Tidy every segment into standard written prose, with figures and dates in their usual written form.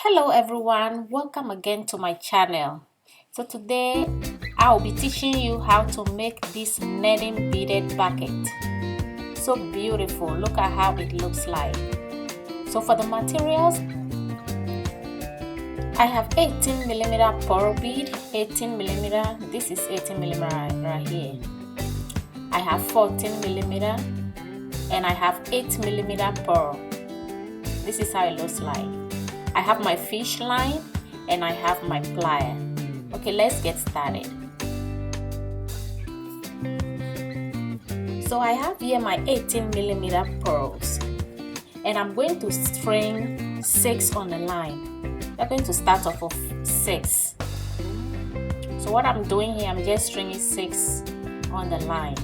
Hello everyone, welcome again to my channel. So today I'll be teaching you how to make this netting beaded bucket. So beautiful, look at how it looks like. So for the materials, I have 18mm pearl bead, 18mm, this is 18mm right here. I have 14mm and I have 8mm pearl. This is how it looks like. I have my fish line and I have my plier. Okay, let's get started. So I have here my 18mm pearls and I'm going to string 6 on the line. We're going to start off of 6. So what I'm doing here, I'm just stringing 6 on the line.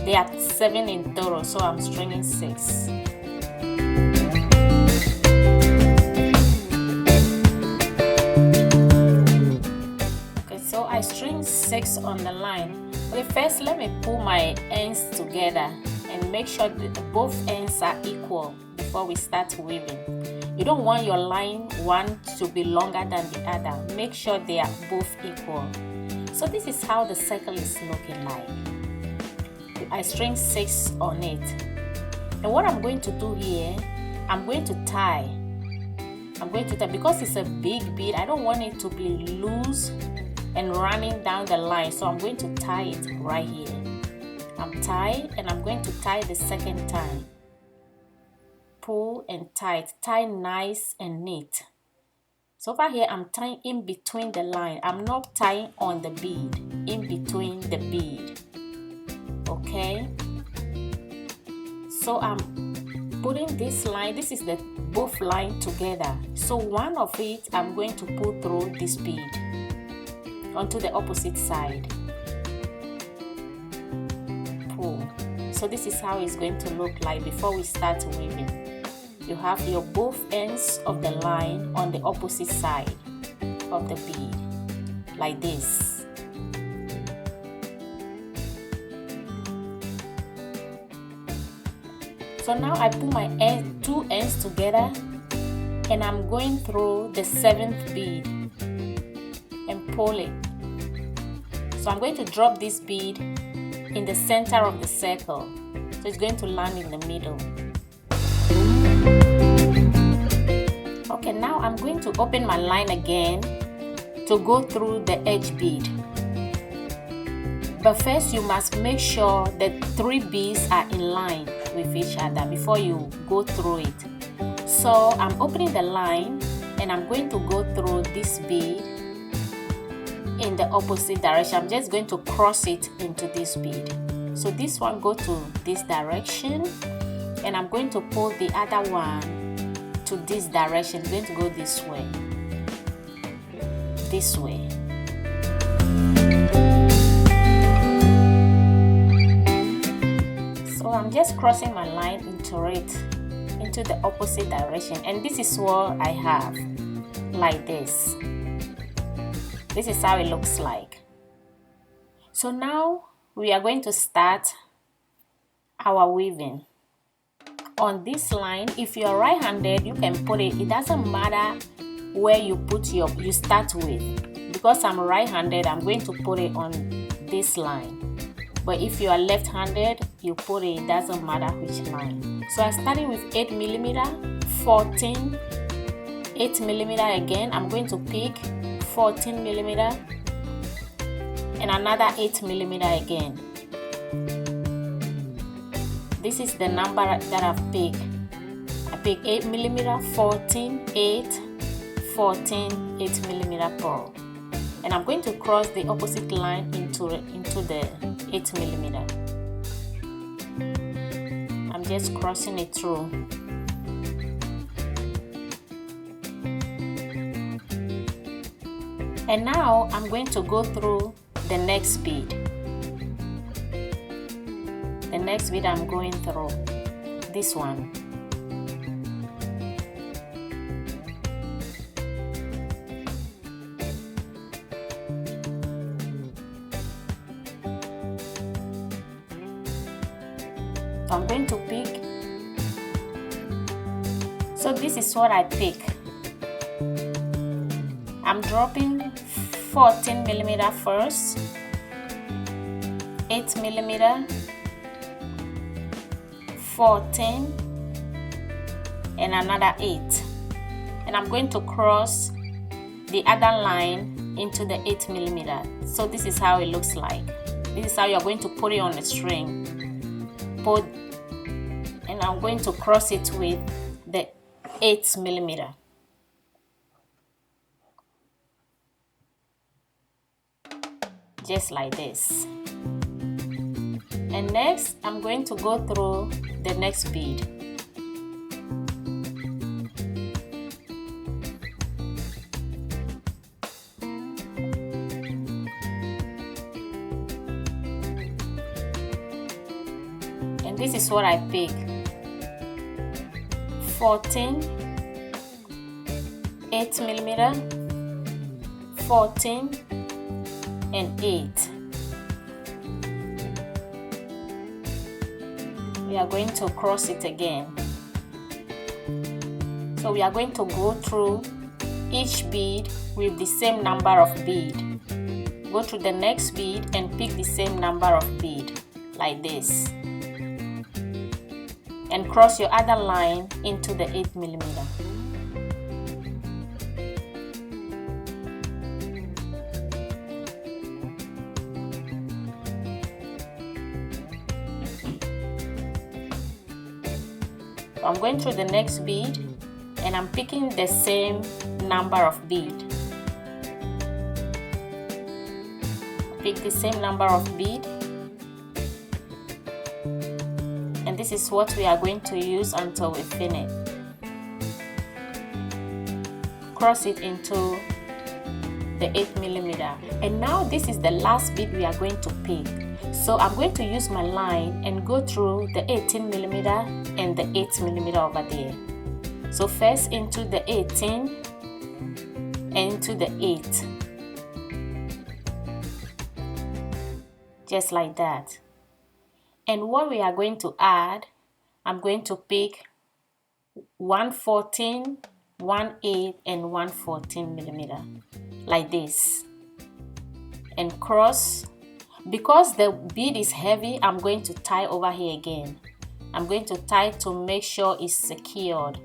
There are 7 in total, so I'm stringing 6. So I string 6 on the line. Okay, first let me pull my ends together and make sure that both ends are equal before we start weaving. You don't want your line one to be longer than the other. Make sure they are both equal. So this is how the circle is looking like. I string 6 on it. And what I'm going to do here, I'm going to tie. Because it's a big bead, I don't want it to be loose and running down the line, so I'm going to tie it right here. I'm tied and I'm going to tie the second time. Pull and tie nice and neat. So over here I'm tying in between the line. I'm not tying on the bead, in between the bead. Okay, so I'm putting this line, this is the both line together. So one of it I'm going to pull through this bead onto the opposite side. Pull. So this is how it's going to look like before we start weaving. You have your both ends of the line on the opposite side of the bead, like this. So now I put my two ends together and I'm going through the 7th bead and pull it. So I'm going to drop this bead in the center of the circle. So it's going to land in the middle. Okay, now I'm going to open my line again to go through the edge bead. But first you must make sure that 3 beads are in line with each other before you go through it. So I'm opening the line and I'm going to go through this bead in the opposite direction. I'm just going to cross it into this bead. So this one go to this direction and I'm going to pull the other one to this direction. It's going to go this way. This way. So I'm just crossing my line into it, into the opposite direction, and this is what I have, like this. This is how it looks like. So now we are going to start our weaving. On this line, if you are right-handed, you can put it, it doesn't matter where you put you start with. Because I'm right-handed, I'm going to put it on this line. But if you are left-handed, you put it doesn't matter which line. So I started with 8mm, 14, 8mm again. I'm going to pick 14mm and another 8mm again. This is the number that I've picked. I picked 8mm, 14, 8, 14, 8mm pearl. And I'm going to cross the opposite line into the 8mm. I'm just crossing it through. And now I'm going to go through the next bead. The next bead I'm going through, this one. So I'm going to pick. So this is what I pick. I'm dropping 14 millimeter first, 8 millimeter, 14, and another 8. And I'm going to cross the other line into the 8 millimeter. So this is how it looks like. This is how you're going to put it on the string. And I'm going to cross it with the 8 millimeter. Just like this. And next, I'm going to go through the next bead. And this is what I pick. 14, 8 millimeter, 14, and 8. We are going to cross it again. So we are going to go through each bead with the same number of bead. Go through the next bead and pick the same number of bead, like this. And cross your other line into the 8 millimeter. So I'm going through the next bead and I'm picking the same number of bead. Pick the same number of bead. And this is what we are going to use until we finish. Cross it into the 8 millimeter. And now this is the last bead we are going to pick. So I'm going to use my line and go through the 18 millimeter and the 8 millimeter over there. So first into the 18 and into the 8. Just like that. And what we are going to add, I'm going to pick 114, 18, and 114 millimeter, like this. And cross. Because the bead is heavy, I'm going to tie over here again. I'm going to tie to make sure it's secured.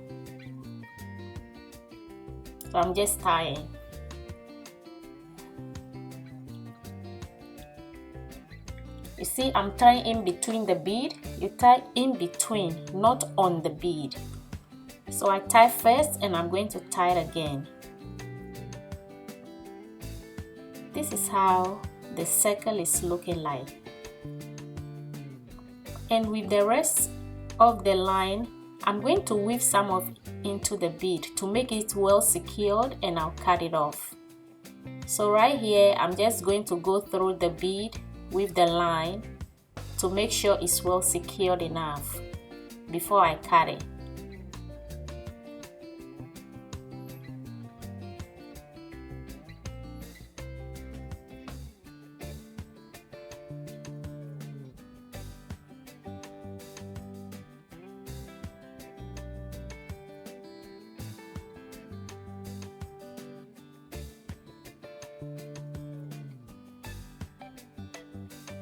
So I'm just tying. You see, I'm tying in between the bead. You tie in between, not on the bead. So I tie first and I'm going to tie it again. This is how the circle is looking like. And with the rest of the line, I'm going to weave some of it into the bead to make it well secured, and I'll cut it off. So right here, I'm just going to go through the bead with the line to make sure it's well secured enough before I cut it.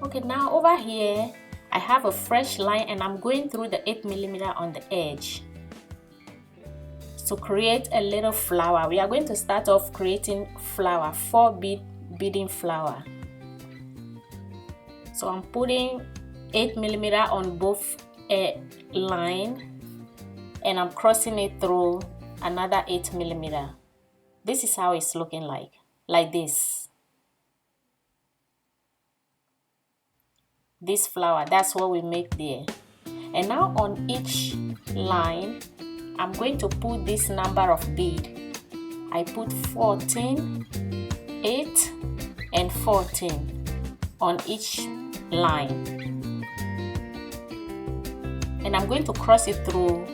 Okay, now over here I have a fresh line and I'm going through the 8 millimeter on the edge to create a little flower. We are going to start off creating flower, 4 beading flower. So I'm putting 8 millimeter on both line and I'm crossing it through another 8 millimeter. This is how it's looking like this. This flower, that's what we make there. And now on each line, I'm going to put this number of bead. I put 14, 8, and 14 on each line. And I'm going to cross it through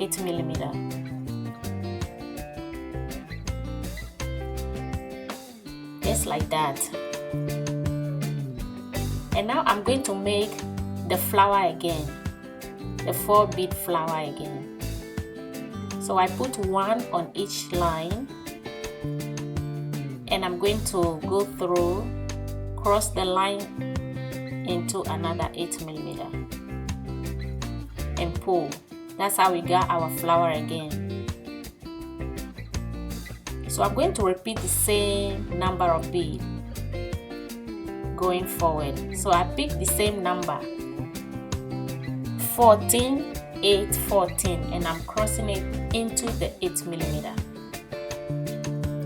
8 millimeter. Just like that. And now I'm going to make the flower again, the 4 bead flower again. So I put 1 on each line and I'm going to go through, cross the line into another 8mm and pull. That's how we got our flower again. So I'm going to repeat the same number of beads going forward. So I pick the same number, 14, 8, 14, and I'm crossing it into the 8mm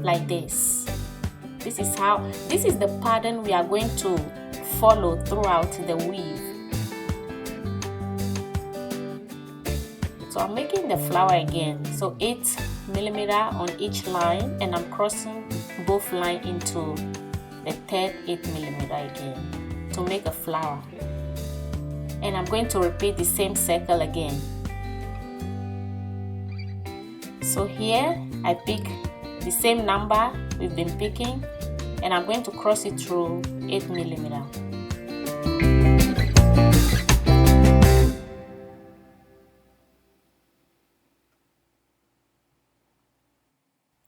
like this. This is the pattern we are going to follow throughout the weave. So I'm making the flower again, so 8mm on each line, and I'm crossing both lines into the third 8mm again to make a flower. And I'm going to repeat the same circle again. So here I pick the same number we've been picking, and I'm going to cross it through 8mm.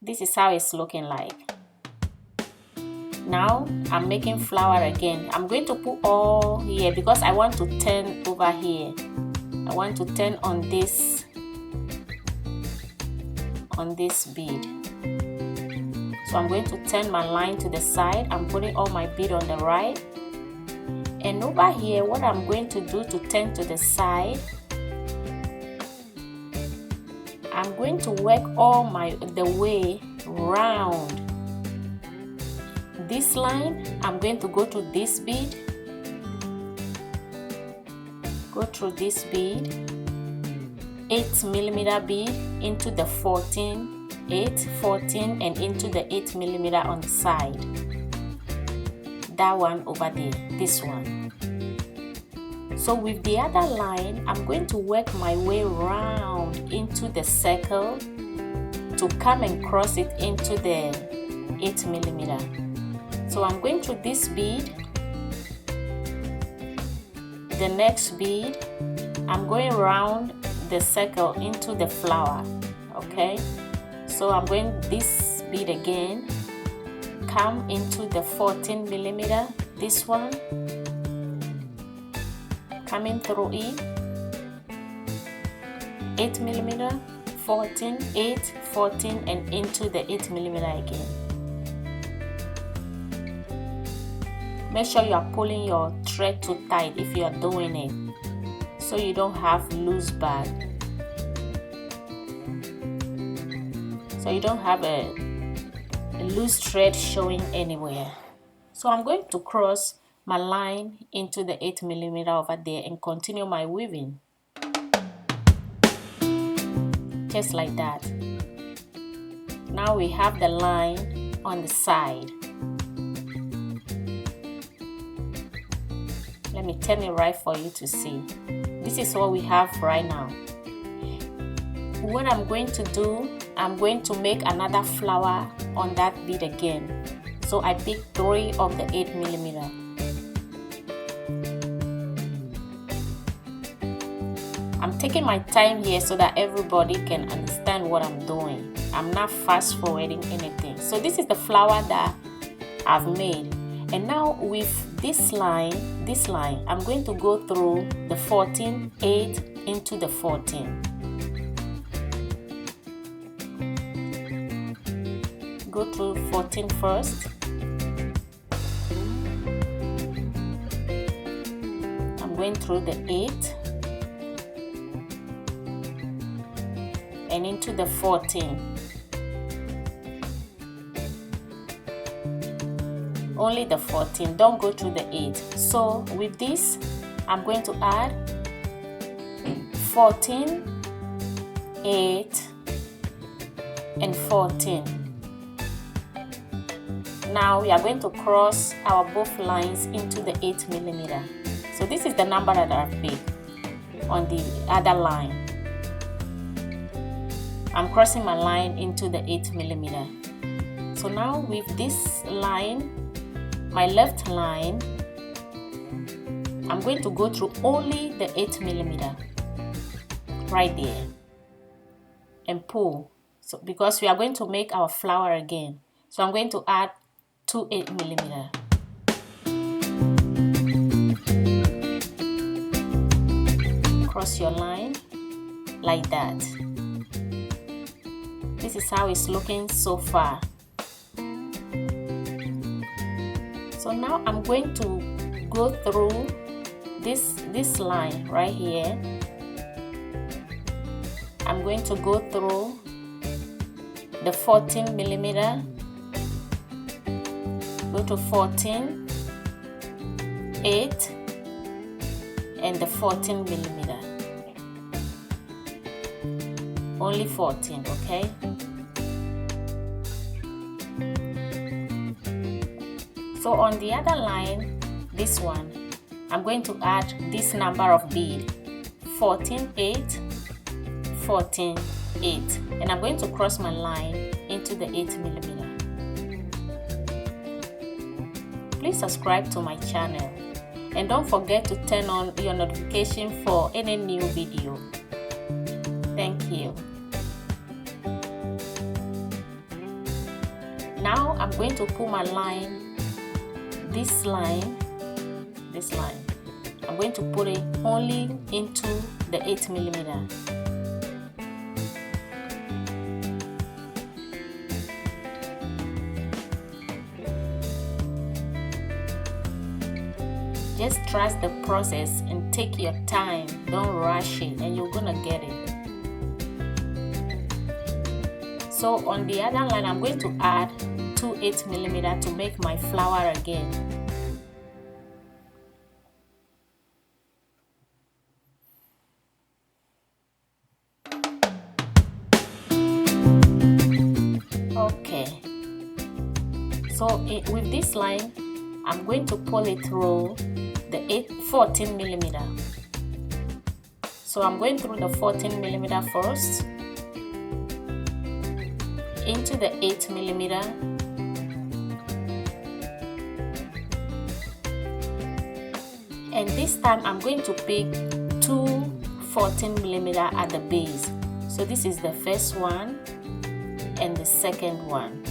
This is how it's looking like. Now I'm making flower again. I'm going to put all here because I want to turn over here. I want to turn on this bead. So I'm going to turn my line to the side. I'm putting all my bead on the right. And over here, what I'm going to do to turn to the side, I'm going to work the way round this line. I'm going to go to this bead, go through this bead, 8mm bead into the 14, 8, 14, and into the 8mm on the side. That one over there, this one. So with the other line, I'm going to work my way round into the circle to come and cross it into the 8mm. So I'm going through this bead, the next bead, I'm going around the circle into the flower. Okay, so I'm going this bead again, come into the 14mm, this one, coming through it, 8mm, 14, 8, 14, and into the 8mm again. Make sure you are pulling your thread too tight if you are doing it, so you don't have loose bag, so you don't have a loose thread showing anywhere. So I'm going to cross my line into the 8mm over there and continue my weaving just like that. Now we have the line on the side. Let me turn it right for you to see. This is what we have right now. What I'm going to do, I'm going to make another flower on that bead again. So I pick 3 of the 8mm. I'm taking my time here so that everybody can understand what I'm doing. I'm not fast forwarding anything. So this is the flower that I've made. And now with this line, I'm going to go through the 14, 8 into the 14. Go through 14 first. I'm going through the 8 and into the 14. Only the 14, don't go through the 8. So with this, I'm going to add 14, 8, and 14. Now we are going to cross our both lines into the 8mm. So this is the number that I've picked on the other line. I'm crossing my line into the 8mm. So now with this line, my left line, I'm going to go through only the 8mm right there and pull. So because we are going to make our flower again, so I'm going to add 2 8mm. Cross your line like that. This is how it's looking so far. So now I'm going to go through this line right here. I'm going to go through the 14mm, go to 14, 8, and the 14mm. Only 14, okay? So on the other line, this one, I'm going to add this number of bead, 14, 8, 14, 8, and I'm going to cross my line into the 8mm. Please subscribe to my channel and don't forget to turn on your notification for any new video. Thank you. Now I'm going to pull my line, this line, I'm going to put it only into the 8mm. Just trust the process and take your time. Don't rush it and you're gonna get it. So on the other line, I'm going to add 2 8mm to make my flower again. Okay. So with this line, I'm going to pull it through the 14mm. So I'm going through the 14mm first, into the 8mm, and this time I'm going to pick 2 14mm at the base. So this is the first one and the second one.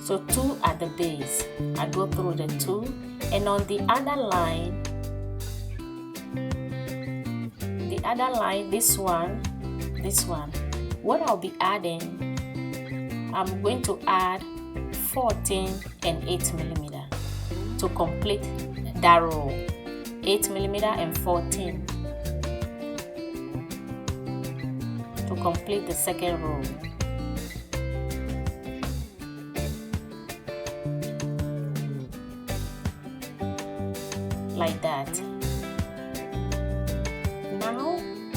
So 2 at the base. I go through the 2, and on the other line, this one, what I'll be adding, I'm going to add 14 and 8mm to complete that row. 8mm and 14 to complete the second row. Like that. Now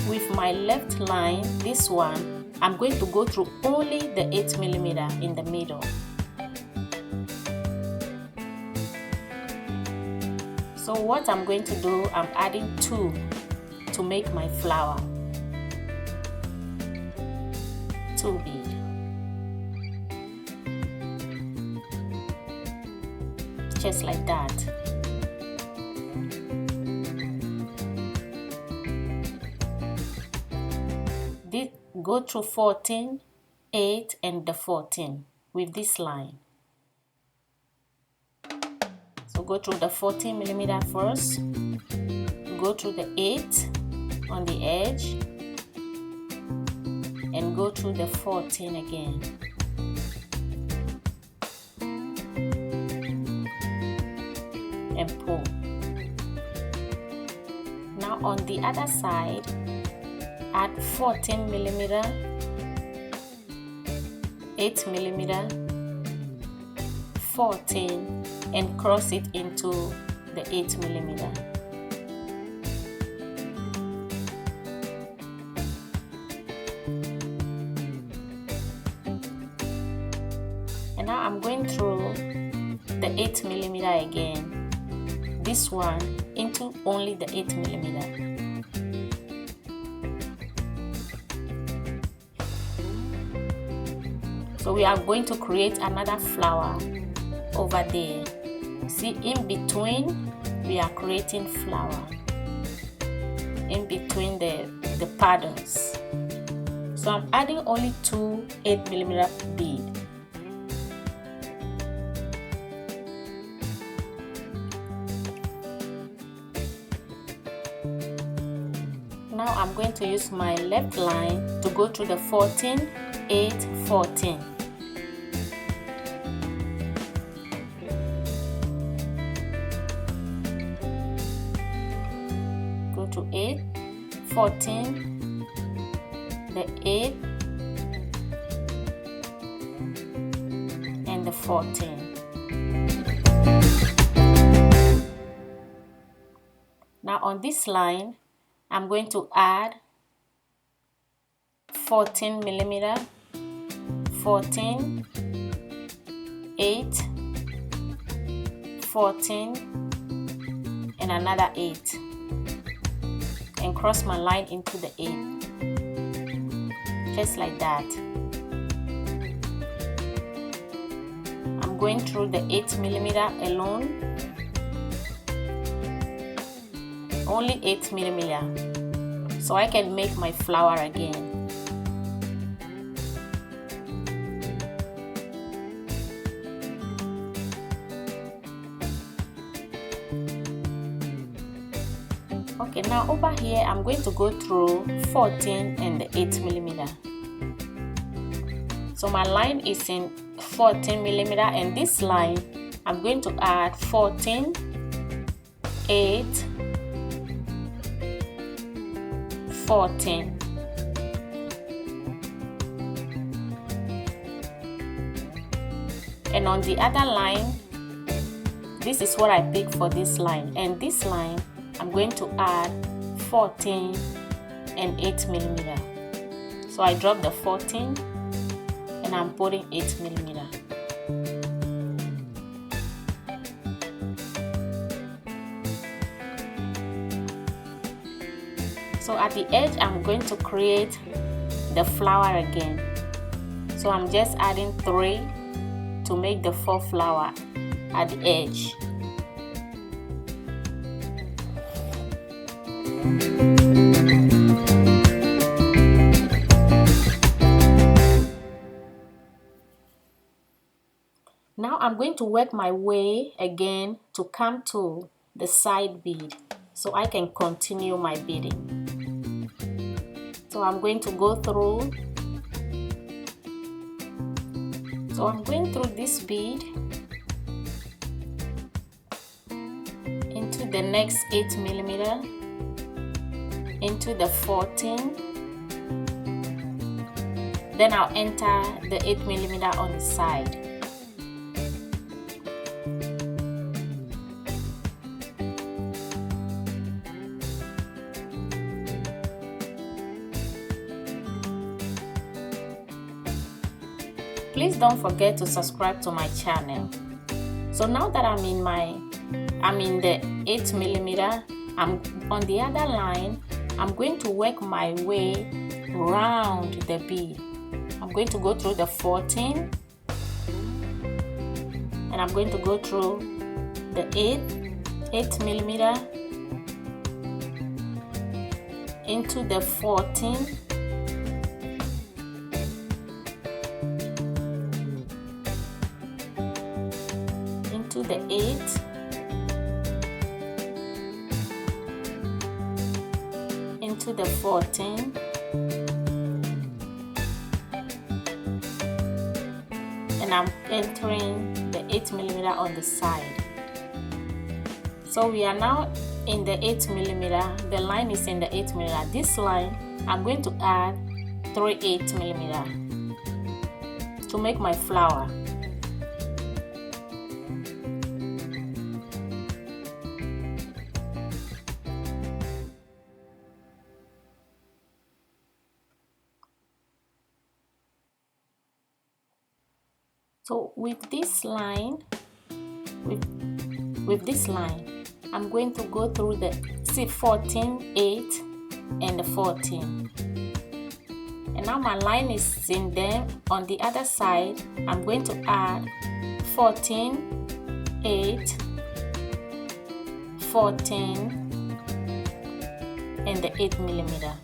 with my left line, this one, I'm going to go through only the 8mm in the middle. So what I'm going to do, I'm adding 2 to make my flower. 2 bead. Just like that. Go through 14, 8, and the 14 with this line. So go through the 14mm first, go through the 8 on the edge, and go through the 14 again. And pull. Now on the other side, add 14mm, 8mm, 14, and cross it into the 8mm. And now I'm going through the 8mm again, this one into only the 8mm. So we are going to create another flower over there. See, in between we are creating flower in between the paddles. So I'm adding only 2 8mm bead. now I'm going to use my left line to go through the 14, 8, 14. Go to 8, 14, the 8, and the 14. Now on this line, I'm going to add 14 millimeter, 14, 8, 14, and another 8, and cross my line into the 8, just like that. I'm going through the 8 millimeter alone, only 8 millimeter, so I can make my flower again. Okay, now over here I'm going to go through 14 and the 8 millimeter. So my line is in 14 millimeter, and this line I'm going to add 14, 8, 14. And on the other line, this is what I picked for this line, and this line I'm going to add 14 and 8 millimeter. So I drop the 14 and I'm putting 8 millimeter. So at the edge I'm going to create the flower again. So I'm just adding 3 to make the 4 flower at the edge. Now I'm going to work my way again to come to the side bead so I can continue my beading. So I'm going to go through. So I'm going through this bead into the next 8 millimeter, into the 14, then I'll enter the 8 millimeter on the side. Please don't forget to subscribe to my channel. So now that I'm in the 8 millimeter, I'm on the other line. I'm going to work my way around the bead. I'm going to go through the 14, and I'm going to go through the 8 millimeter, into the 14, into the 8, into the 14, and I'm entering the 8 millimeter on the side. So we are now in the 8 millimeter. The line is in the 8 millimeter. This line I'm going to add 3 8 millimeter to make my flower. So with this line, with this line, I'm going to go through the 14, 8, and the 14. And now my line is in there. On the other side, I'm going to add 14, 8, 14, and the 8 millimeter.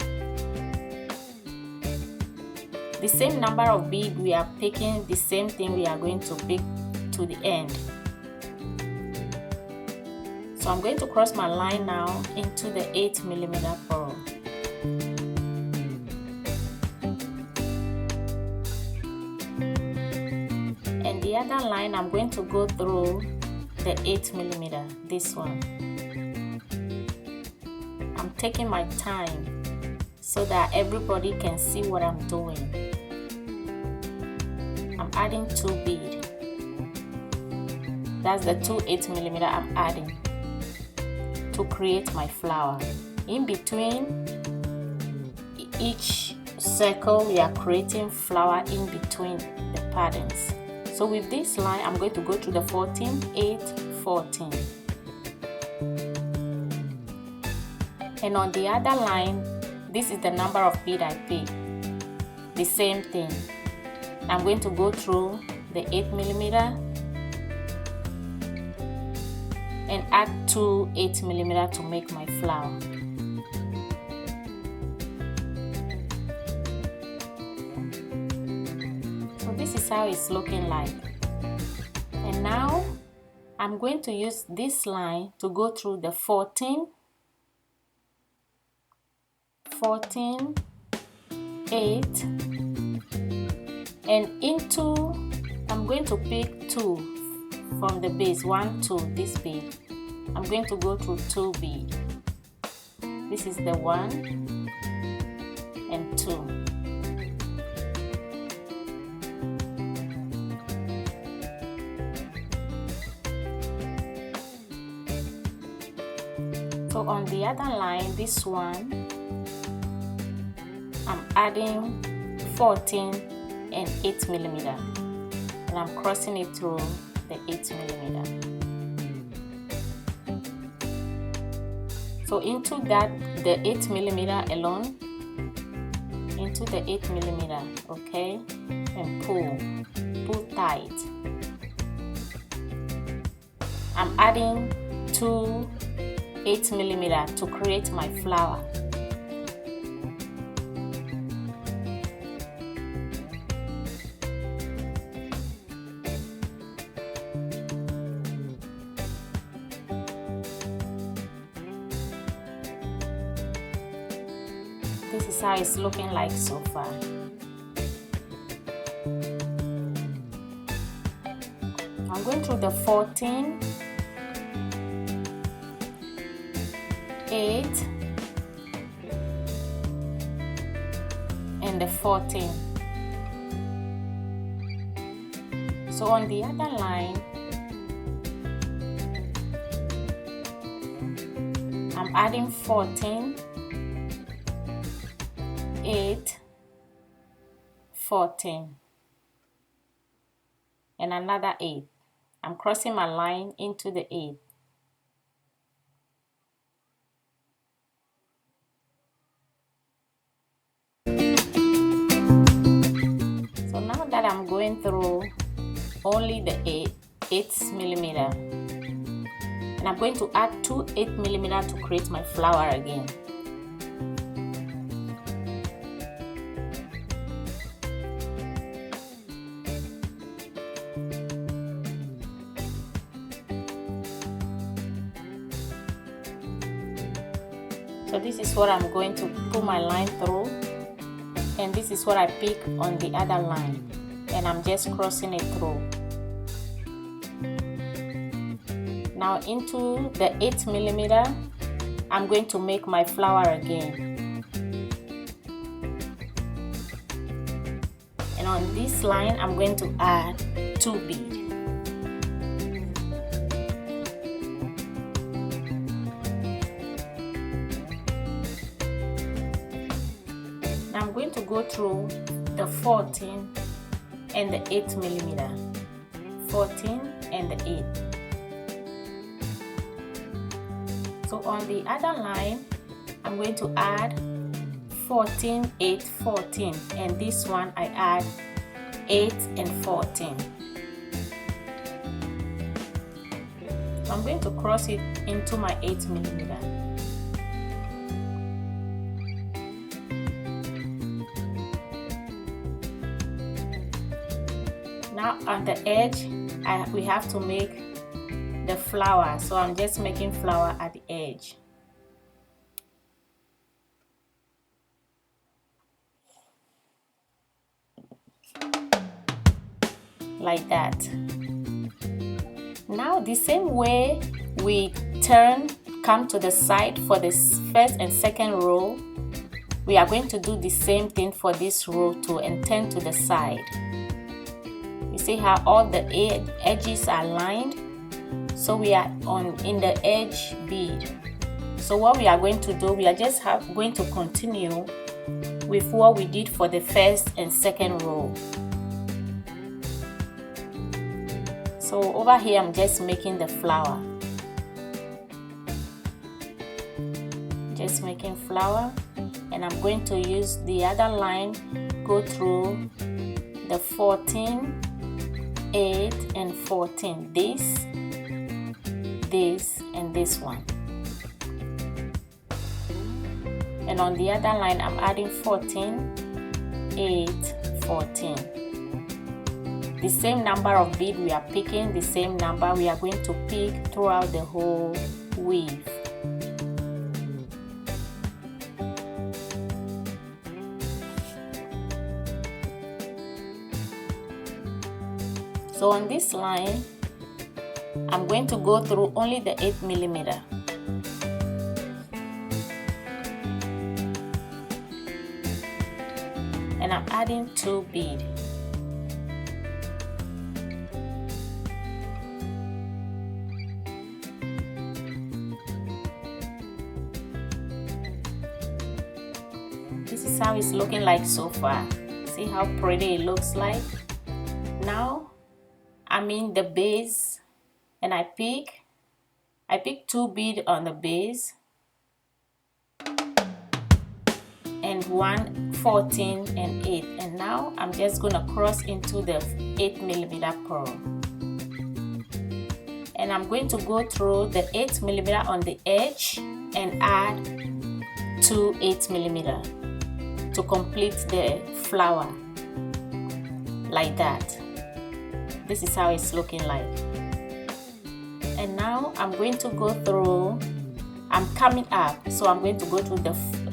The same number of beads we are picking, the same thing we are going to pick to the end. So I'm going to cross my line now into the 8 millimeter purl. other line, I'm going to go through the 8mm, this one. I'm taking my time so that everybody can see what I'm doing. I'm adding 2 beads. That's the 2 8mm I'm adding to create my flower. In between each circle, we are creating flower in between the patterns. So with this line, I'm going to go to the 14, 8, 14. And on the other line, this is the number of bead I picked. The same thing. I'm going to go through the 8mm and add 2 8mm to make my flower. So this is how it's looking like. And now I'm going to use this line to go through the 14, 14, 8, and into, I'm going to pick 2 from the base, 1, 2, this bead. I'm going to go through 2 beads. This is the 1 and 2. So on the other line, this one, I'm adding 14 and 8mm, and I'm crossing it through the 8mm. So into that, the 8mm alone, into the 8mm, okay, and pull tight. I'm adding 2 8mm to create my flower. This is how it's looking like so far. I'm going through the 14, 8, and the 14. So on the other line, I'm adding 14, 8, 14, and another 8. I'm crossing my line into the 8. So now that I'm going through only the 8mm, and I'm going to add 2 8mm to create my flower again. So this is what I'm going to pull my line through, and this is what I pick on the other line, and I'm just crossing it through. Now into the 8mm, I'm going to make my flower again. And on this line, I'm going to add 2 beads. I'm going to go through the 14 and the 8mm, 14 and the 8. So on the other line, I'm going to add 14, 8, 14, and this one I add 8 and 14. So I'm going to cross it into my 8mm. Now on the edge, we have to make the flower, so I'm just making flower at the edge. like that. Now the same way we come to the side for this first and second row, we are going to do the same thing for this row too, and turn to the side. You see how all the edges are lined? So we are in the edge bead. So what we are going to do, we are just going to continue with what we did for the first and second row. So over here I'm just making the flower. Just making flower, and I'm going to use the other line, go through the 14, 8 and 14, this and this one. And on the other line I'm adding 14, 8, 14. The same number of bead we are picking, the same number we are going to pick throughout the whole weave. So on this line, I'm going to go through only the 8mm. And I'm adding 2 beads. This is how it's looking like so far. See how pretty it looks like? Now I'm in the base, and I pick 2 beads on the base and 1 14 and 8, and now I'm just gonna cross into the 8mm pearl, and I'm going to go through the 8mm on the edge and add 2 8mm to complete the flower like that. This is how it's looking like. And now I'm going to go through, I'm coming up, so I'm going to go through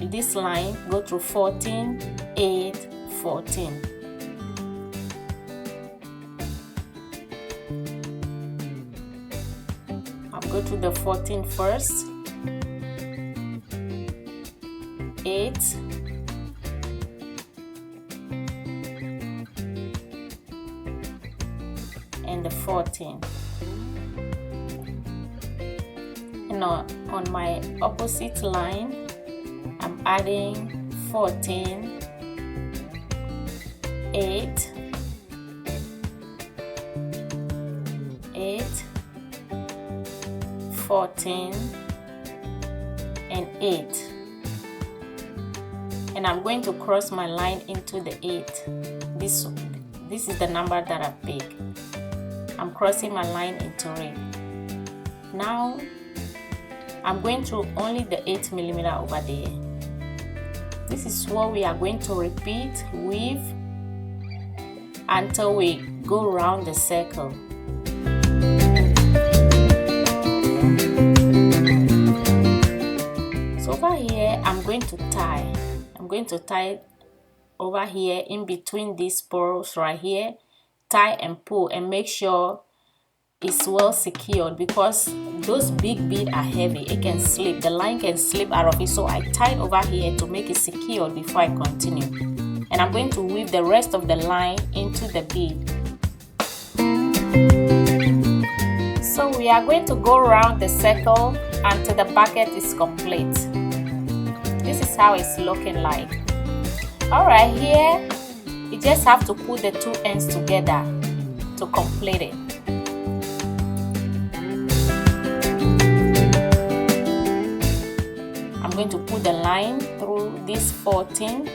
this line, go through 14, 8, 14. I'll go through the 14 first, 8, and the 14. And on my opposite line, I'm adding 14, 8, 8, 14, and 8. And I'm going to cross my line into the 8. This is the number that I pick. I'm crossing my line into it. Now I'm going through only the 8mm over there. This is what we are going to repeat, weave until we go around the circle. So over here I'm going to tie. I'm going to tie over here in between these pearls right here. Tie and pull and make sure it's well secured, because those big beads are heavy. It can slip, the line can slip out of it, so I tied over here to make it secured before I continue. And I'm going to weave the rest of the line into the bead. So we are going to go around the circle until the bucket is complete. This is how it's looking like. Alright, here you just have to put the 2 ends together to complete it. I'm going to put the line through this 14,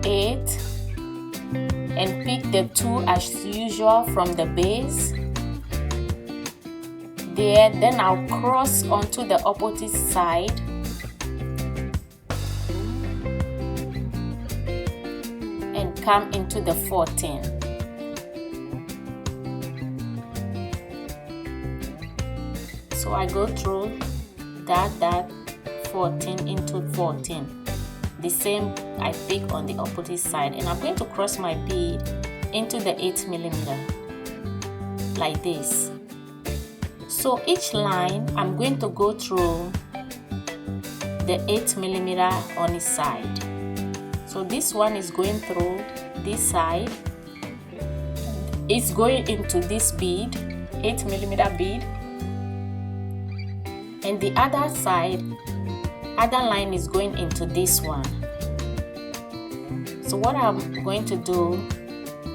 8, and pick the 2 as usual from the base. There, then I'll cross onto the opposite side. And come into the 14. So I go through that 14 into 14. the same I pick on the opposite side, and I'm going to cross my bead into the 8mm like this. So each line I'm going to go through the 8mm on its side. So this one is going through this side, it's going into this bead, 8mm bead, and the other side, other line is going into this one. So what I'm going to do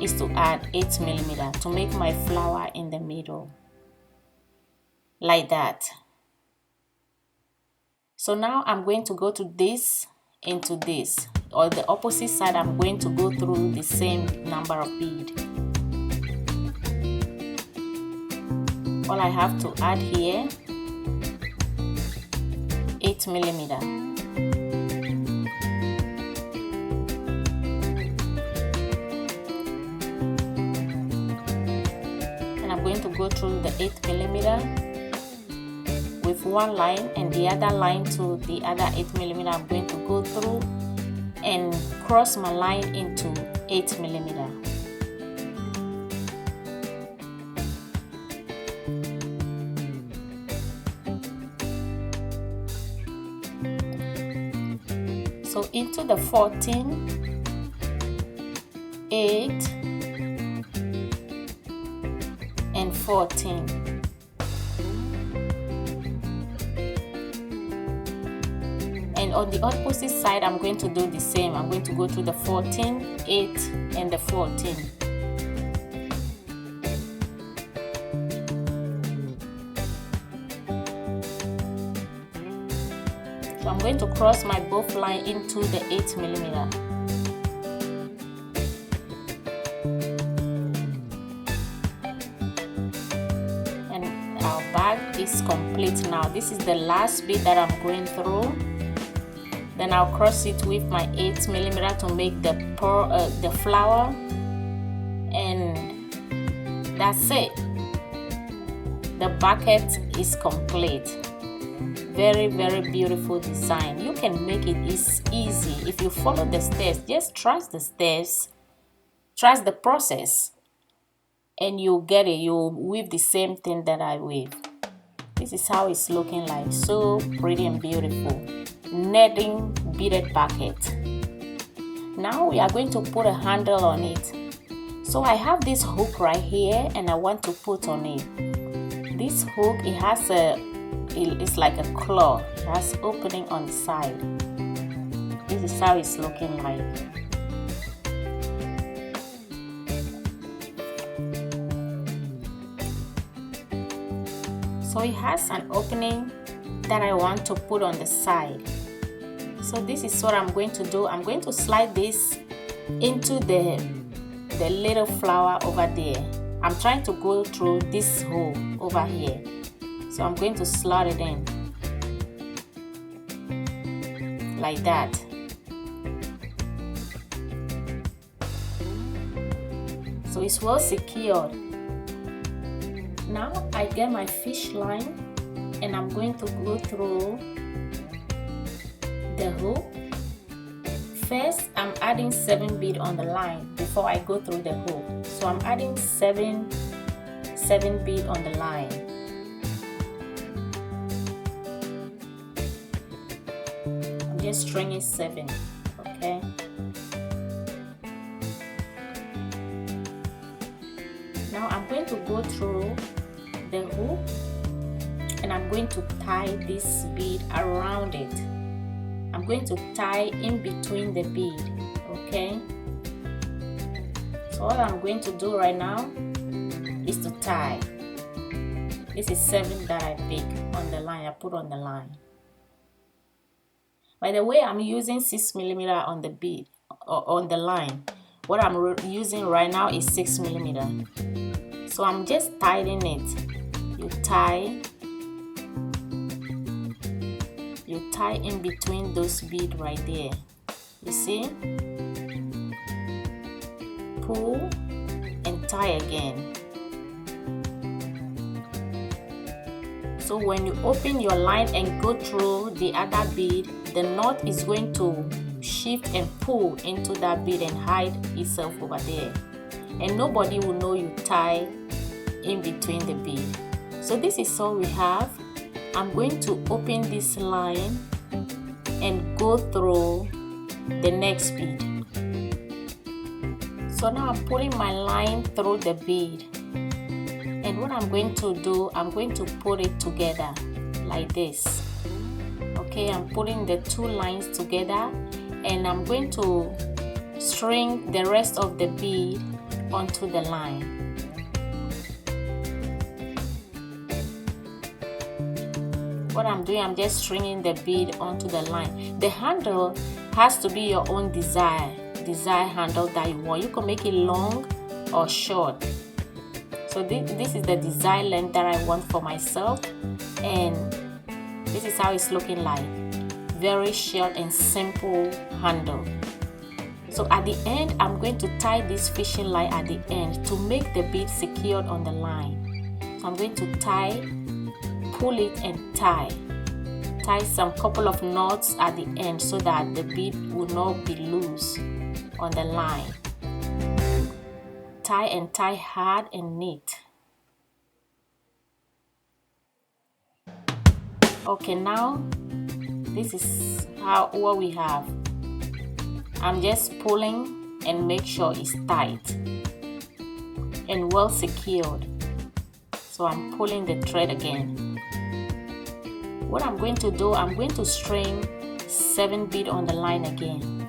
is to add 8mm to make my flower in the middle like that. So now I'm going to go to this into this, or the opposite side. I'm going to go through the same number of bead. All I have to add here, 8mm. And I'm going to go through the 8mm with one line, and the other line to the other 8mm. I'm going to go through and cross my line into 8mm. So into the 14, 8 and 14. And on the opposite side, I'm going to do the same. I'm going to go through the 14, 8 and the 14. So I'm going to cross my both line into the 8mm. And our bag is complete now. This is the last bit that I'm going through. Then I'll cross it with my 8mm to make the flower, and that's it. The bucket is complete. Very, very beautiful design. You can make it. It's easy if you follow the steps. Just trust the steps, trust the process, and you'll get it. You'll weave the same thing that I weave. This is how it's looking like. So pretty and beautiful. Netting beaded bucket. Now we are going to put a handle on it. So I have this hook right here, and I want to put on it. This hook, it's like a claw. It has opening on the side. This is how it's looking like. So it has an opening that I want to put on the side. So this is what I'm going to do. I'm going to slide this into the little flower over there. I'm trying to go through this hole over here. So I'm going to slot it in like that. So it's well secured. Now I get my fish line, and I'm going to go through the hook. First, I'm adding 7 bead on the line before I go through the hook. So I'm adding 7 bead on the line. I'm just stringing 7, okay? Now I'm going to go through the hook, and I'm going to tie this bead around it. I'm going to tie in between the bead, okay? So all I'm going to do right now is to tie. This is 7 that I pick on the line, I put on the line. By the way, I'm using 6mm on the bead, or on the line. What I'm using right now is 6mm. So I'm just tying it. You tie in between those beads right there. You see? Pull and tie again. So when you open your line and go through the other bead, the knot is going to shift and pull into that bead and hide itself over there, and nobody will know you tie in between the bead. So this is all we have. I'm going to open this line and go through the next bead. So now I'm pulling my line through the bead, and what I'm going to do, I'm going to put it together like this. Okay, I'm putting the two lines together, and I'm going to string the rest of the bead onto the line. What I'm doing, I'm just stringing the bead onto the line. The handle has to be your own desire handle that you want. You can make it long or short. So this is the design length that I want for myself, and this is how it's looking like. Very short and simple handle. So at the end, I'm going to tie this fishing line at the end to make the bead secured on the line. So I'm going to tie, pull it and tie some couple of knots at the end so that the bead will not be loose on the line. Tie hard and neat. Okay, now this is what we have. I'm just pulling and make sure it's tight and well secured. So I'm pulling the thread again. What I'm going to do, I'm going to string 7 beads on the line again,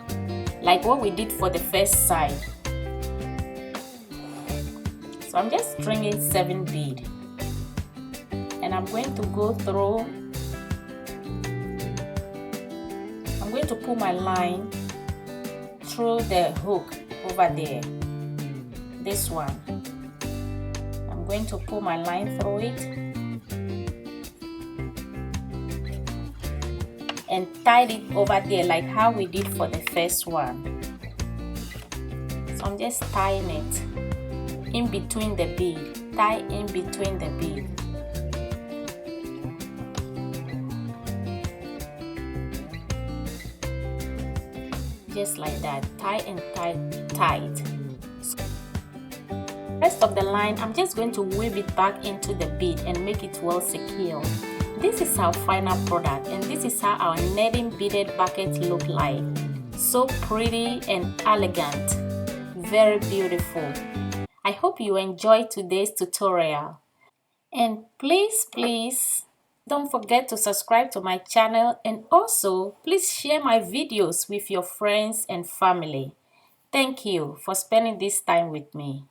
like what we did for the first side. So I'm just stringing 7 beads, and I'm going to go through. I'm going to pull my line through the hook over there, this one. I'm going to pull my line through it and tied it over there like how we did for the first one. So I'm just tying it in between the bead. Tie in between the bead. Just like that. Tie and tie tight. Rest of the line, I'm just going to weave it back into the bead and make it well secured. This is our final product, and this is how our netting beaded bucket look like. So pretty and elegant, very beautiful. I hope you enjoyed today's tutorial, and please don't forget to subscribe to my channel, and also please share my videos with your friends and family. Thank you for spending this time with me.